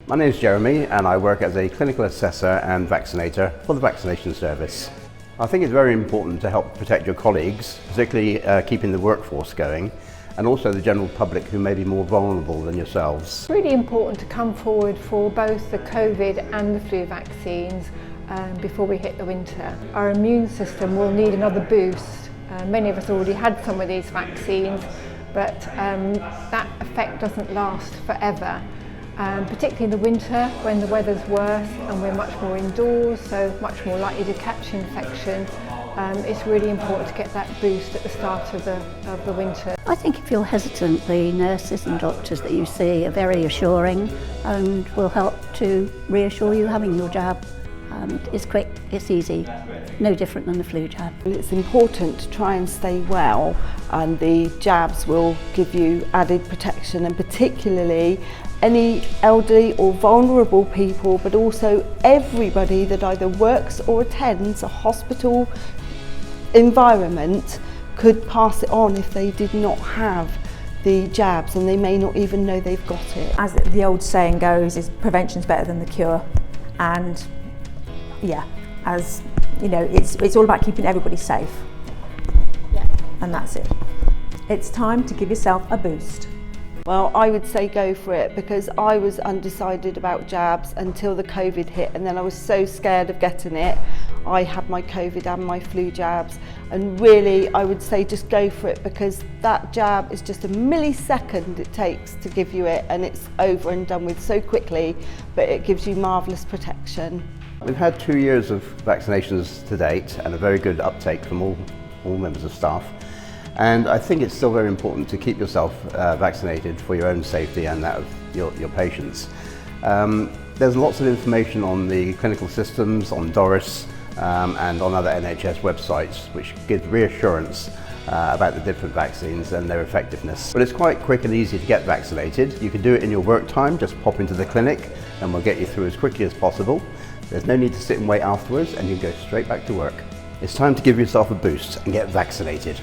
My name is Jeremy and I work as a clinical assessor and vaccinator for the vaccination service. I think it's very important to help protect your colleagues, particularly keeping the workforce going, and also the general public who may be more vulnerable than yourselves. It's really important to come forward for both the COVID and the flu vaccines before we hit the winter. Our immune system will need another boost. Many of us already had some of these vaccines, but that effect doesn't last forever. Particularly in the winter when the weather's worse and we're much more indoors, so much more likely to catch infection. It's really important to get that boost at the start of the winter. I think if you're hesitant, the nurses and doctors that you see are very assuring and will help to reassure you having your jab. It's quick, it's easy, no different than the flu jab. It's important to try and stay well, and the jabs will give you added protection, and particularly any elderly or vulnerable people, but also everybody that either works or attends a hospital environment could pass it on if they did not have the jabs, and they may not even know they've got it. As the old saying goes, is prevention's better than the cure, and yeah, as you know, it's all about keeping everybody safe. Yeah. And that's it. It's time to give yourself a boost. Well, I would say go for it, because I was undecided about jabs until the COVID hit, and then I was so scared of getting it. I had my COVID and my flu jabs, and really I would say just go for it, because that jab is just a millisecond it takes to give you it, and it's over and done with so quickly, but it gives you marvellous protection. We've had 2 years of vaccinations to date and a very good uptake from all members of staff. And I think it's still very important to keep yourself vaccinated for your own safety and that of your patients. There's lots of information on the clinical systems, on Doris, and on other NHS websites which give reassurance about the different vaccines and their effectiveness. But it's quite quick and easy to get vaccinated. You can do it in your work time, just pop into the clinic and we'll get you through as quickly as possible. There's no need to sit and wait afterwards, and you can go straight back to work. It's time to give yourself a boost and get vaccinated.